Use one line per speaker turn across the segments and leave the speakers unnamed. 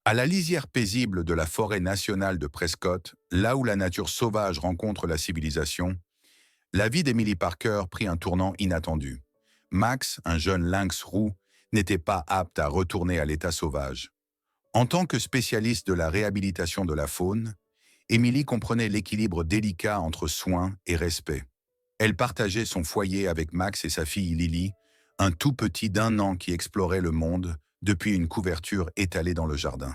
À la lisière paisible de la forêt nationale de Prescott, là où la nature sauvage rencontre la civilisation, la vie d'Emily Parker prit un tournant inattendu. Max, un jeune lynx roux, n'était pas apte à retourner à l'état sauvage. En tant que spécialiste de la réhabilitation de la faune, Emily comprenait l'équilibre délicat entre soins et respect. Elle partageait son foyer avec Max et sa fille Lily, un tout petit d'1 an qui explorait le monde depuis une couverture étalée dans le jardin.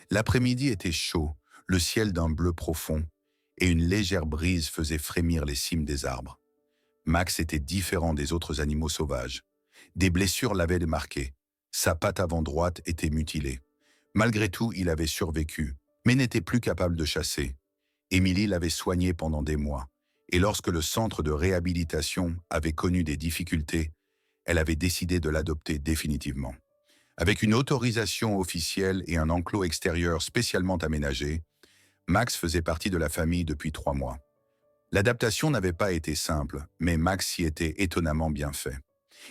L'après-midi était chaud, le ciel d'un bleu profond, et une légère brise faisait frémir les cimes des arbres. Max était différent des autres animaux sauvages. Des blessures l'avaient démarqué. Sa patte avant droite était mutilée. Malgré tout, il avait survécu, mais n'était plus capable de chasser. Émilie l'avait soigné pendant des mois, et lorsque le centre de réhabilitation avait connu des difficultés, elle avait décidé de l'adopter définitivement. Avec une autorisation officielle et un enclos extérieur spécialement aménagé, Max faisait partie de la famille depuis 3 mois. L'adaptation n'avait pas été simple, mais Max y était étonnamment bien fait.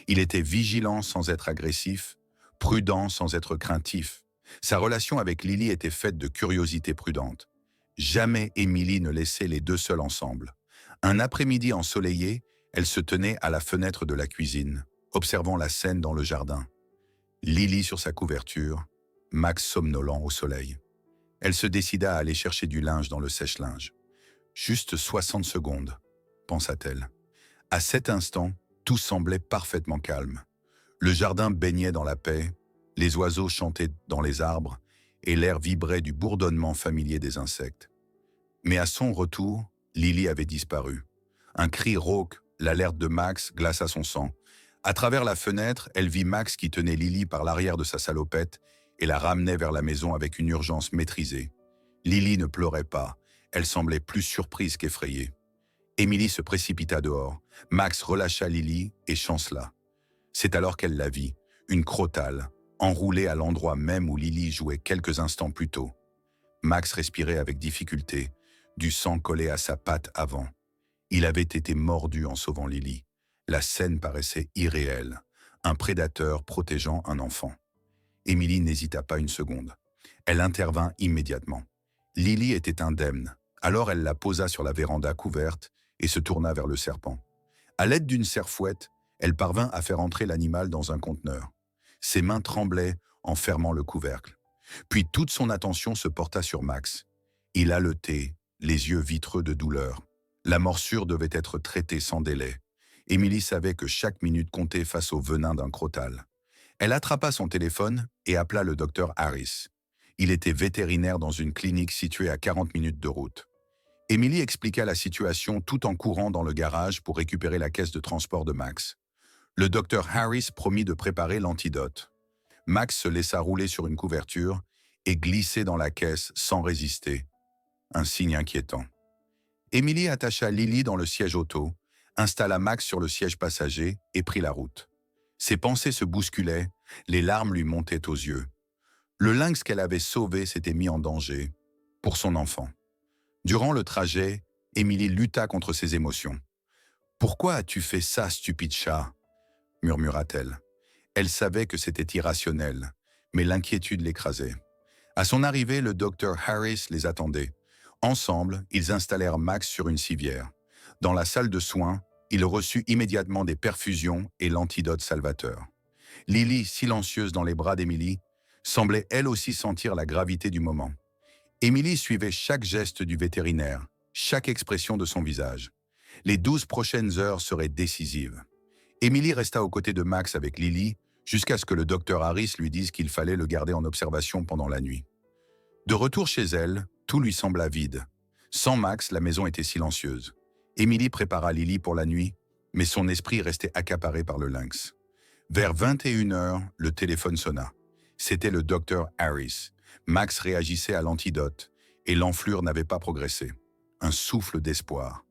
Il était vigilant sans être agressif, prudent sans être craintif. Sa relation avec Lily était faite de curiosité prudente. Jamais Émilie ne laissait les deux seuls ensemble. Un après-midi ensoleillé, elle se tenait à la fenêtre de la cuisine, observant la scène dans le jardin. Lily sur sa couverture, Max somnolent au soleil. Elle se décida à aller chercher du linge dans le sèche-linge. Juste 60 secondes, pensa-t-elle. À cet instant, tout semblait parfaitement calme. Le jardin baignait dans la paix, les oiseaux chantaient dans les arbres et l'air vibrait du bourdonnement familier des insectes. Mais à son retour, Lily avait disparu. Un cri rauque, l'alerte de Max, glaça son sang. À travers la fenêtre, elle vit Max qui tenait Lily par l'arrière de sa salopette et la ramenait vers la maison avec une urgence maîtrisée. Lily ne pleurait pas, elle semblait plus surprise qu'effrayée. Émilie se précipita dehors. Max relâcha Lily et chancela. C'est alors qu'elle la vit, une crotale, enroulée à l'endroit même où Lily jouait quelques instants plus tôt. Max respirait avec difficulté, du sang collait à sa patte avant. Il avait été mordu en sauvant Lily. La scène paraissait irréelle, un prédateur protégeant un enfant. Émilie n'hésita pas une seconde. Elle intervint immédiatement. Lily était indemne, alors elle la posa sur la véranda couverte et se tourna vers le serpent. À l'aide d'une serfouette, elle parvint à faire entrer l'animal dans un conteneur. Ses mains tremblaient en fermant le couvercle. Puis toute son attention se porta sur Max. Il haletait, les yeux vitreux de douleur. La morsure devait être traitée sans délai. Émilie savait que chaque minute comptait face au venin d'un crotal. Elle attrapa son téléphone et appela le docteur Harris. Il était vétérinaire dans une clinique située à 40 minutes de route. Émilie expliqua la situation tout en courant dans le garage pour récupérer la caisse de transport de Max. Le docteur Harris promit de préparer l'antidote. Max se laissa rouler sur une couverture et glisser dans la caisse sans résister. Un signe inquiétant. Émilie attacha Lily dans le siège auto, installa Max sur le siège passager et prit la route. Ses pensées se bousculaient, les larmes lui montaient aux yeux. Le lynx qu'elle avait sauvé s'était mis en danger, pour son enfant. Durant le trajet, Émilie lutta contre ses émotions. « Pourquoi as-tu fait ça, stupide chat ?» murmura-t-elle. Elle savait que c'était irrationnel, mais l'inquiétude l'écrasait. À son arrivée, le docteur Harris les attendait. Ensemble, ils installèrent Max sur une civière. Dans la salle de soins, il reçut immédiatement des perfusions et l'antidote salvateur. Lily, silencieuse dans les bras d'Émilie, semblait elle aussi sentir la gravité du moment. Émilie suivait chaque geste du vétérinaire, chaque expression de son visage. Les 12 prochaines heures seraient décisives. Émilie resta aux côtés de Max avec Lily, jusqu'à ce que le docteur Harris lui dise qu'il fallait le garder en observation pendant la nuit. De retour chez elle, tout lui sembla vide. Sans Max, la maison était silencieuse. Émilie prépara Lily pour la nuit, mais son esprit restait accaparé par le lynx. Vers 21 heures, le téléphone sonna. C'était le docteur Harris. Max réagissait à l'antidote, et l'enflure n'avait pas progressé. Un souffle d'espoir.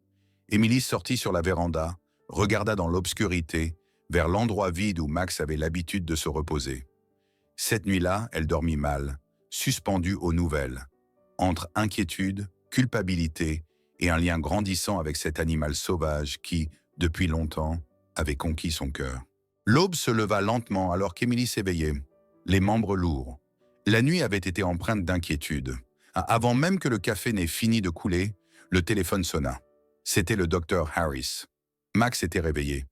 Émilie sortit sur la véranda, regarda dans l'obscurité, vers l'endroit vide où Max avait l'habitude de se reposer. Cette nuit-là, elle dormit mal, suspendue aux nouvelles, entre inquiétude, culpabilité et un lien grandissant avec cet animal sauvage qui, depuis longtemps, avait conquis son cœur. L'aube se leva lentement alors qu'Émilie s'éveillait, les membres lourds. La nuit avait été empreinte d'inquiétude. Avant même que le café n'ait fini de couler, le téléphone sonna. C'était le docteur Harris. Max était réveillé.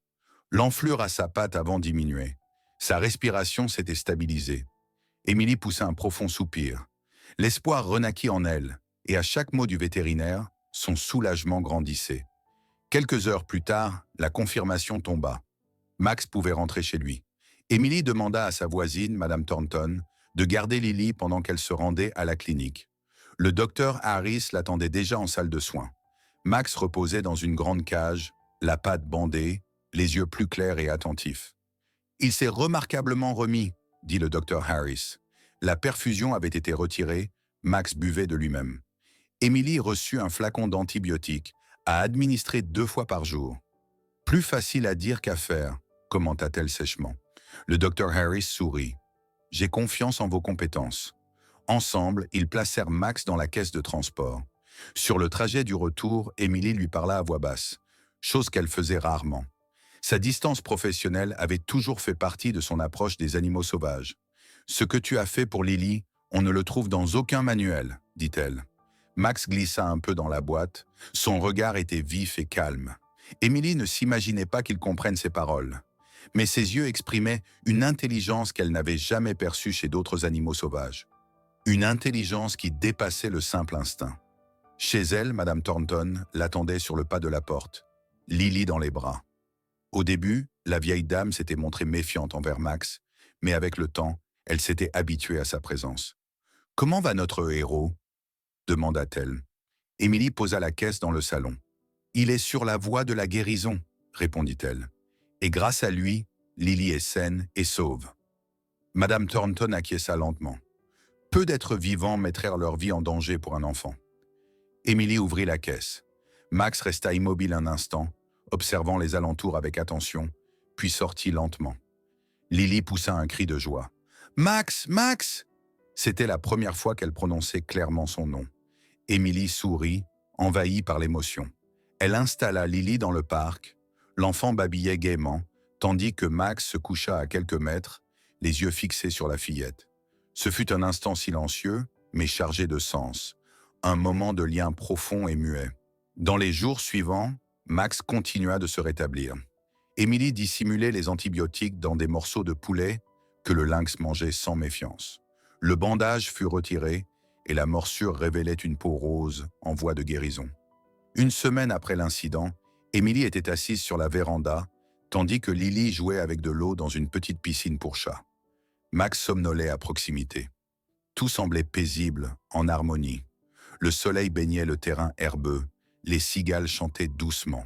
L'enflure à sa patte avant diminuait. Sa respiration s'était stabilisée. Émilie poussa un profond soupir. L'espoir renaquit en elle, et à chaque mot du vétérinaire, son soulagement grandissait. Quelques heures plus tard, la confirmation tomba. Max pouvait rentrer chez lui. Émilie demanda à sa voisine, Madame Thornton, de garder Lily pendant qu'elle se rendait à la clinique. Le docteur Harris l'attendait déjà en salle de soins. Max reposait dans une grande cage, la patte bandée, les yeux plus clairs et attentifs. « Il s'est remarquablement remis », dit le docteur Harris. La perfusion avait été retirée, Max buvait de lui-même. Émilie reçut un flacon d'antibiotiques, à administrer 2 fois par jour. « Plus facile à dire qu'à faire », commenta-t-elle sèchement. Le docteur Harris sourit. « J'ai confiance en vos compétences. » Ensemble, ils placèrent Max dans la caisse de transport. Sur le trajet du retour, Émilie lui parla à voix basse, chose qu'elle faisait rarement. Sa distance professionnelle avait toujours fait partie de son approche des animaux sauvages. « Ce que tu as fait pour Lily, on ne le trouve dans aucun manuel, » dit-elle. Max glissa un peu dans la boîte. Son regard était vif et calme. Émilie ne s'imaginait pas qu'il comprenne ses paroles. Mais ses yeux exprimaient une intelligence qu'elle n'avait jamais perçue chez d'autres animaux sauvages. Une intelligence qui dépassait le simple instinct. Chez elle, Madame Thornton l'attendait sur le pas de la porte, Lily dans les bras. Au début, la vieille dame s'était montrée méfiante envers Max, mais avec le temps, elle s'était habituée à sa présence. « Comment va notre héros ?» demanda-t-elle. Émilie posa la caisse dans le salon. « Il est sur la voie de la guérison, » répondit-elle. « Et grâce à lui, Lily est saine et sauve. » Madame Thornton acquiesça lentement. Peu d'êtres vivants mettraient leur vie en danger pour un enfant. Émilie ouvrit la caisse. Max resta immobile un instant, observant les alentours avec attention, puis sortit lentement. Lily poussa un cri de joie. « Max, Max !» C'était la première fois qu'elle prononçait clairement son nom. Émilie sourit, envahie par l'émotion. Elle installa Lily dans le parc. L'enfant babillait gaiement, tandis que Max se coucha à quelques mètres, les yeux fixés sur la fillette. Ce fut un instant silencieux, mais chargé de sens. Un moment de lien profond et muet. Dans les jours suivants, Max continua de se rétablir. Émilie dissimulait les antibiotiques dans des morceaux de poulet que le lynx mangeait sans méfiance. Le bandage fut retiré et la morsure révélait une peau rose en voie de guérison. Une semaine après l'incident, Émilie était assise sur la véranda, tandis que Lily jouait avec de l'eau dans une petite piscine pour chats. Max somnolait à proximité. Tout semblait paisible, en harmonie. Le soleil baignait le terrain herbeux, les cigales chantaient doucement.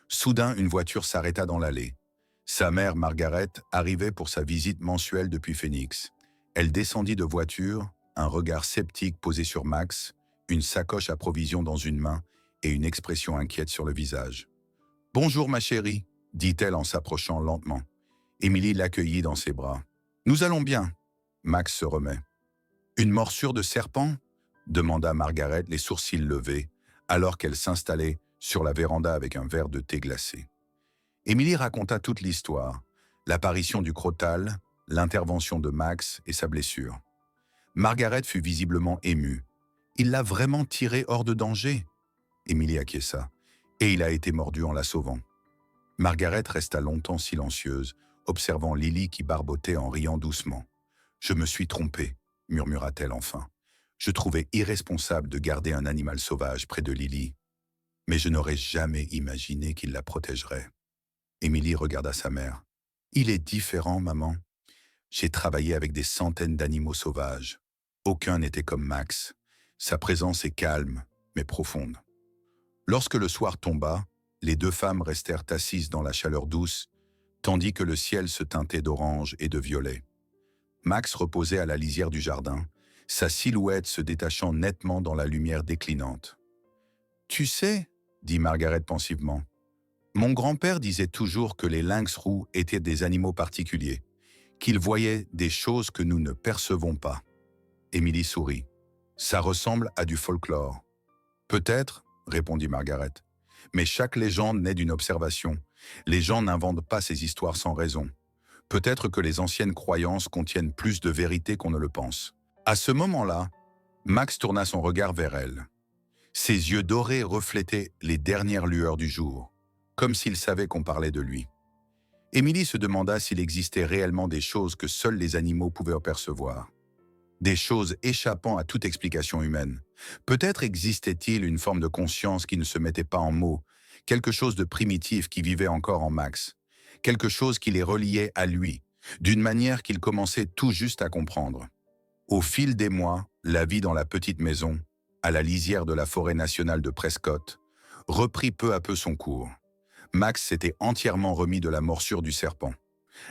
Soudain, une voiture s'arrêta dans l'allée. Sa mère, Margaret, arrivait pour sa visite mensuelle depuis Phoenix. Elle descendit de voiture, un regard sceptique posé sur Max, une sacoche à provisions dans une main et une expression inquiète sur le visage. « Bonjour ma chérie », dit-elle en s'approchant lentement. Émilie l'accueillit dans ses bras. « Nous allons bien. » Max se remet. « Une morsure de serpent ?» demanda Margaret, les sourcils levés, alors qu'elle s'installait sur la véranda avec un verre de thé glacé. Émilie raconta toute l'histoire, l'apparition du crotale, l'intervention de Max et sa blessure. Margaret fut visiblement émue. « Il l'a vraiment tiré hors de danger ?» Émilie acquiesça. « Et il a été mordu en la sauvant. » Margaret resta longtemps silencieuse, observant Lily qui barbotait en riant doucement. « Je me suis trompée », murmura-t-elle enfin. « Je trouvais irresponsable de garder un animal sauvage près de Lily. Mais je n'aurais jamais imaginé qu'il la protégerait. » Émilie regarda sa mère. « Il est différent, maman. J'ai travaillé avec des centaines d'animaux sauvages. Aucun n'était comme Max. Sa présence est calme, mais profonde. » Lorsque le soir tomba, les 2 femmes restèrent assises dans la chaleur douce, tandis que le ciel se teintait d'orange et de violet. Max reposait à la lisière du jardin, sa silhouette se détachant nettement dans la lumière déclinante. « Tu sais, » dit Margaret pensivement, « mon grand-père disait toujours que les lynx roux étaient des animaux particuliers, qu'ils voyaient des choses que nous ne percevons pas. » Émilie sourit. « Ça ressemble à du folklore. »« Peut-être, » répondit Margaret, « mais chaque légende naît d'une observation. Les gens n'inventent pas ces histoires sans raison. Peut-être que les anciennes croyances contiennent plus de vérité qu'on ne le pense. » À ce moment-là, Max tourna son regard vers elle. Ses yeux dorés reflétaient les dernières lueurs du jour, comme s'il savait qu'on parlait de lui. Émilie se demanda s'il existait réellement des choses que seuls les animaux pouvaient percevoir. Des choses échappant à toute explication humaine. Peut-être existait-il une forme de conscience qui ne se mettait pas en mots, quelque chose de primitif qui vivait encore en Max, quelque chose qui les reliait à lui, d'une manière qu'il commençait tout juste à comprendre. Au fil des mois, la vie dans la petite maison, à la lisière de la forêt nationale de Prescott, reprit peu à peu son cours. Max s'était entièrement remis de la morsure du serpent.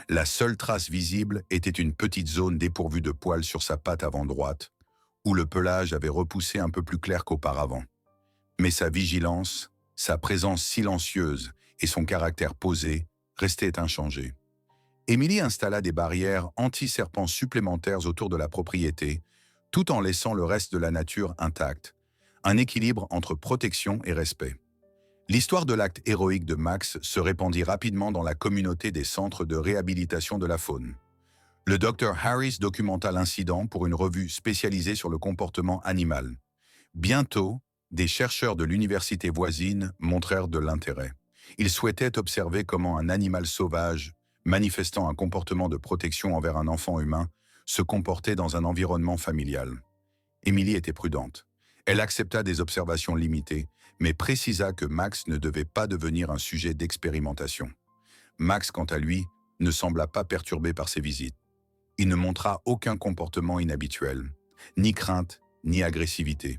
La seule trace visible était une petite zone dépourvue de poils sur sa patte avant droite, où le pelage avait repoussé un peu plus clair qu'auparavant. Mais sa vigilance, sa présence silencieuse et son caractère posé restaient inchangés. Émilie installa des barrières anti-serpents supplémentaires autour de la propriété, tout en laissant le reste de la nature intacte, un équilibre entre protection et respect. L'histoire de l'acte héroïque de Max se répandit rapidement dans la communauté des centres de réhabilitation de la faune. Le docteur Harris documenta l'incident pour une revue spécialisée sur le comportement animal. Bientôt, des chercheurs de l'université voisine montrèrent de l'intérêt. Ils souhaitaient observer comment un animal sauvage, manifestant un comportement de protection envers un enfant humain, se comportait dans un environnement familial. Émilie était prudente. Elle accepta des observations limitées, mais précisa que Max ne devait pas devenir un sujet d'expérimentation. Max, quant à lui, ne sembla pas perturbé par ces visites. Il ne montra aucun comportement inhabituel, ni crainte, ni agressivité.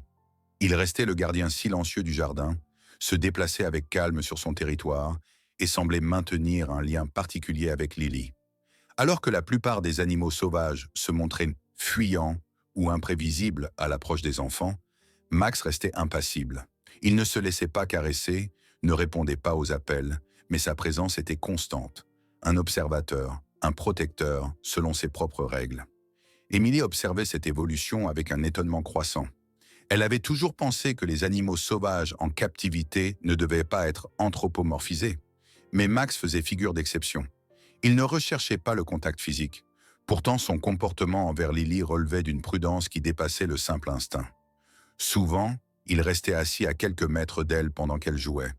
Il restait le gardien silencieux du jardin, se déplaçait avec calme sur son territoire et semblait maintenir un lien particulier avec Lily. Alors que la plupart des animaux sauvages se montraient fuyants ou imprévisibles à l'approche des enfants, Max restait impassible. Il ne se laissait pas caresser, ne répondait pas aux appels, mais sa présence était constante. Un observateur, un protecteur, selon ses propres règles. Émilie observait cette évolution avec un étonnement croissant. Elle avait toujours pensé que les animaux sauvages en captivité ne devaient pas être anthropomorphisés. Mais Max faisait figure d'exception. Il ne recherchait pas le contact physique. Pourtant, son comportement envers Lily relevait d'une prudence qui dépassait le simple instinct. Souvent, il restait assis à quelques mètres d'elle pendant qu'elle jouait.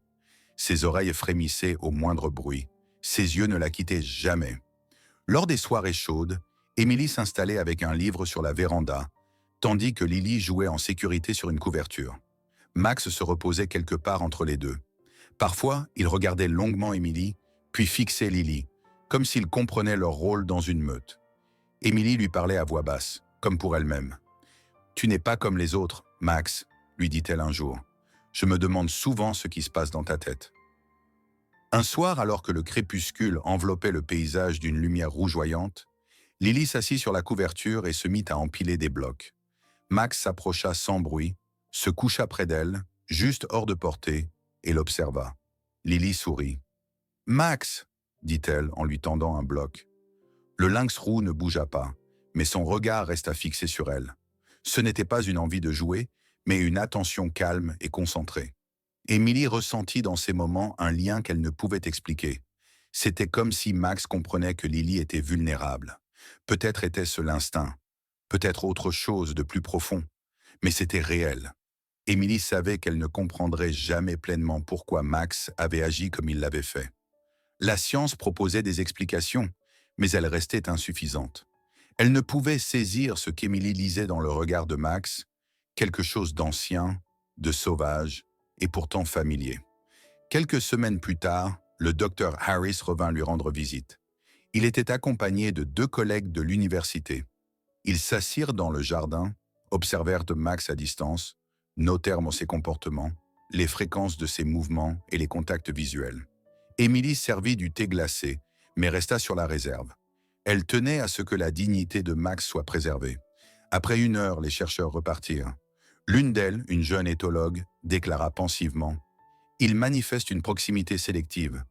Ses oreilles frémissaient au moindre bruit. Ses yeux ne la quittaient jamais. Lors des soirées chaudes, Émilie s'installait avec un livre sur la véranda, tandis que Lily jouait en sécurité sur une couverture. Max se reposait quelque part entre les deux. Parfois, il regardait longuement Émilie, puis fixait Lily, comme s'il comprenait leur rôle dans une meute. Émilie lui parlait à voix basse, comme pour elle-même. « Tu n'es pas comme les autres, Max », lui dit-elle un jour. « Je me demande souvent ce qui se passe dans ta tête. » Un soir, alors que le crépuscule enveloppait le paysage d'une lumière rougeoyante, Lily s'assit sur la couverture et se mit à empiler des blocs. Max s'approcha sans bruit, se coucha près d'elle, juste hors de portée, et l'observa. Lily sourit. « Max !» dit-elle en lui tendant un bloc. Le lynx roux ne bougea pas, mais son regard resta fixé sur elle. Ce n'était pas une envie de jouer, mais une attention calme et concentrée. Émilie ressentit dans ces moments un lien qu'elle ne pouvait expliquer. C'était comme si Max comprenait que Lily était vulnérable. Peut-être était-ce l'instinct, peut-être autre chose de plus profond, mais c'était réel. Émilie savait qu'elle ne comprendrait jamais pleinement pourquoi Max avait agi comme il l'avait fait. La science proposait des explications, mais elles restaient insuffisantes. Elle ne pouvait saisir ce qu'Émilie lisait dans le regard de Max, quelque chose d'ancien, de sauvage et pourtant familier. Quelques semaines plus tard, le docteur Harris revint lui rendre visite. Il était accompagné de 2 collègues de l'université. Ils s'assirent dans le jardin, observèrent Max à distance, notèrent ses comportements, les fréquences de ses mouvements et les contacts visuels. Émilie servit du thé glacé, mais resta sur la réserve. Elle tenait à ce que la dignité de Max soit préservée. Après 1 heure, les chercheurs repartirent. L'une d'elles, une jeune éthologue, déclara pensivement « Il manifeste une proximité sélective.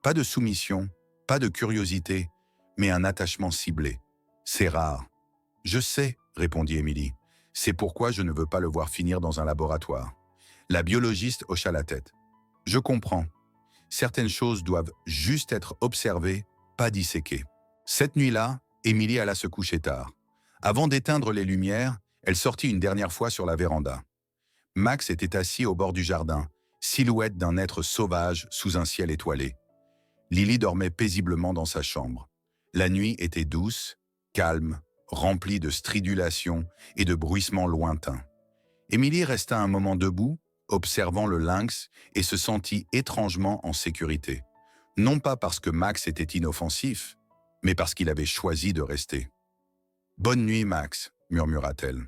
Pas de soumission, pas de curiosité, mais un attachement ciblé. C'est rare. » « Je sais, » répondit Émilie. « C'est pourquoi je ne veux pas le voir finir dans un laboratoire. » La biologiste hocha la tête. « Je comprends. Certaines choses doivent juste être observées, pas disséquées. » Cette nuit-là, Émilie alla se coucher tard. Avant d'éteindre les lumières, elle sortit une dernière fois sur la véranda. Max était assis au bord du jardin, silhouette d'un être sauvage sous un ciel étoilé. Lily dormait paisiblement dans sa chambre. La nuit était douce, calme, remplie de stridulations et de bruissements lointains. Émilie resta un moment debout, observant le lynx, et se sentit étrangement en sécurité. Non pas parce que Max était inoffensif, mais parce qu'il avait choisi de rester. « Bonne nuit, Max », murmura-t-elle.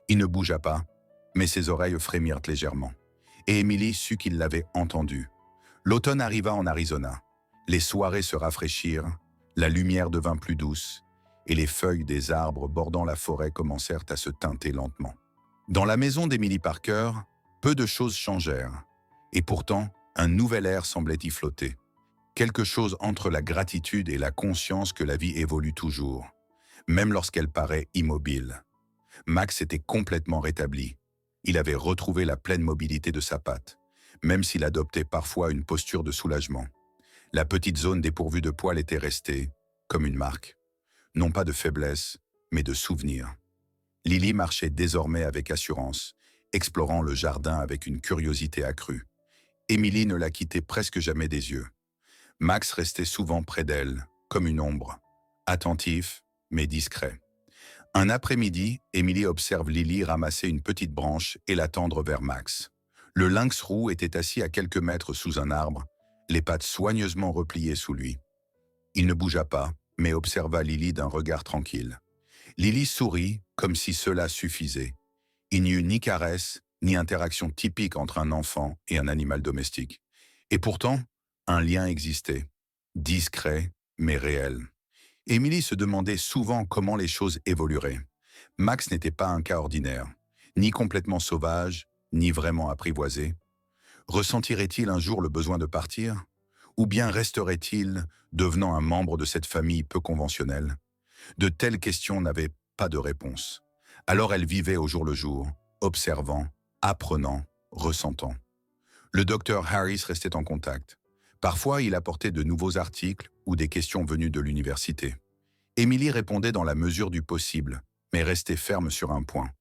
Il ne bougea pas, mais ses oreilles frémirent légèrement. Et Émilie sut qu'il l'avait entendu. L'automne arriva en Arizona. Les soirées se rafraîchirent, la lumière devint plus douce, et les feuilles des arbres bordant la forêt commencèrent à se teinter lentement. Dans la maison d'Emily Parker, peu de choses changèrent, et pourtant, un nouvel air semblait y flotter. Quelque chose entre la gratitude et la conscience que la vie évolue toujours, même lorsqu'elle paraît immobile. Max était complètement rétabli. Il avait retrouvé la pleine mobilité de sa patte, même s'il adoptait parfois une posture de soulagement. La petite zone dépourvue de poils était restée, comme une marque. Non pas de faiblesse, mais de souvenir. Lily marchait désormais avec assurance, explorant le jardin avec une curiosité accrue. Émilie ne la quittait presque jamais des yeux. Max restait souvent près d'elle, comme une ombre, attentif, mais discret. Un après-midi, Émilie observe Lily ramasser une petite branche et la tendre vers Max. Le lynx roux était assis à quelques mètres sous un arbre, les pattes soigneusement repliées sous lui. Il ne bougea pas, mais observa Lily d'un regard tranquille. Lily sourit, comme si cela suffisait. Il n'y eut ni caresse, ni interaction typique entre un enfant et un animal domestique. Et pourtant, un lien existait, discret, mais réel. Émilie se demandait souvent comment les choses évolueraient. Max n'était pas un cas ordinaire, ni complètement sauvage, ni vraiment apprivoisé. Ressentirait-il un jour le besoin de partir? Ou bien resterait-il devenant un membre de cette famille peu conventionnelle? De telles questions n'avaient pas de réponse. Alors elle vivait au jour le jour, observant, apprenant, ressentant. Le docteur Harris restait en contact. Parfois, il apportait de nouveaux articles ou des questions venues de l'université. Émilie répondait dans la mesure du possible, mais restait ferme sur un point.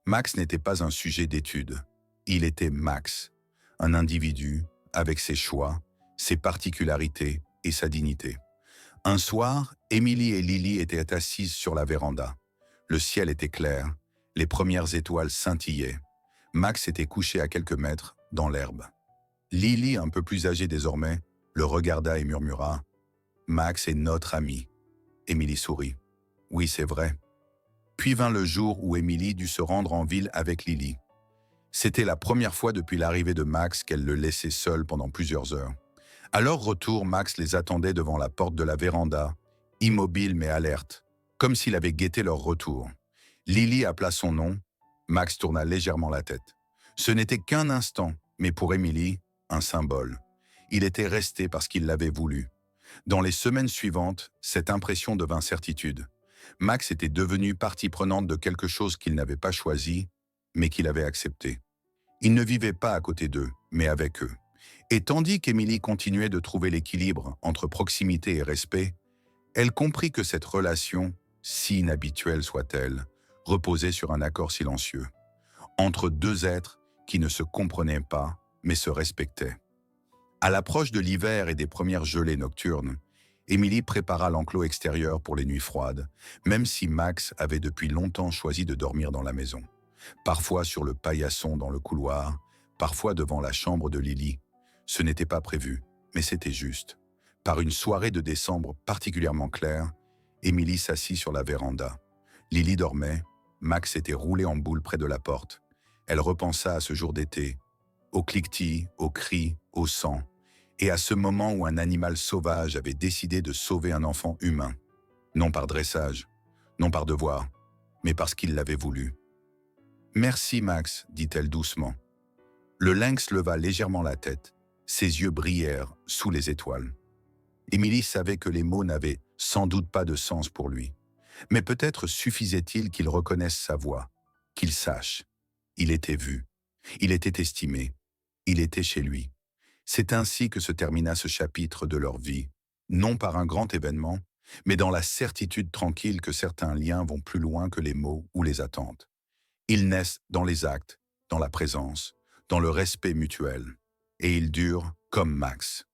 Max n'était pas un sujet d'étude. Il était Max, un individu avec ses choix, ses particularités et sa dignité. Un soir, Émilie et Lily étaient assises sur la véranda. Le ciel était clair, les premières étoiles scintillaient. Max était couché à quelques mètres, dans l'herbe. Lily, un peu plus âgée désormais, le regarda et murmura « Max est notre ami ». Émilie sourit. « Oui, c'est vrai ». Puis vint le jour où Émilie dut se rendre en ville avec Lily. C'était la première fois depuis l'arrivée de Max qu'elle le laissait seul pendant plusieurs heures. À leur retour, Max les attendait devant la porte de la véranda, immobile mais alerte, comme s'il avait guetté leur retour. Lily appela son nom. Max tourna légèrement la tête. Ce n'était qu'un instant, mais pour Émilie, un symbole. Il était resté parce qu'il l'avait voulu. Dans les semaines suivantes, cette impression devint certitude. Max était devenu partie prenante de quelque chose qu'il n'avait pas choisi, mais qu'il avait accepté. Il ne vivait pas à côté d'eux, mais avec eux. Et tandis qu'Émilie continuait de trouver l'équilibre entre proximité et respect, elle comprit que cette relation, si inhabituelle soit-elle, reposait sur un accord silencieux, entre deux êtres qui ne se comprenaient pas, mais se respectaient. À l'approche de l'hiver et des premières gelées nocturnes, Émilie prépara l'enclos extérieur pour les nuits froides, même si Max avait depuis longtemps choisi de dormir dans la maison. Parfois sur le paillasson dans le couloir, parfois devant la chambre de Lily. Ce n'était pas prévu, mais c'était juste. Par une soirée de décembre particulièrement claire, Émilie s'assit sur la véranda. Lily dormait, Max était roulé en boule près de la porte. Elle repensa à ce jour d'été, au cliquetis, aux cris, au sang, et à ce moment où un animal sauvage avait décidé de sauver un enfant humain, non par dressage, non par devoir, mais parce qu'il l'avait voulu. « Merci, Max, dit-elle doucement. » Le lynx leva légèrement la tête, ses yeux brillèrent sous les étoiles. Émilie savait que les mots n'avaient sans doute pas de sens pour lui, mais peut-être suffisait-il qu'il reconnaisse sa voix, qu'il sache. Il était vu, il était estimé, il était chez lui. C'est ainsi que se termina ce chapitre de leur vie, non par un grand événement, mais dans la certitude tranquille que certains liens vont plus loin que les mots ou les attentes. Ils naissent dans les actes, dans la présence, dans le respect mutuel, et ils durent comme Max.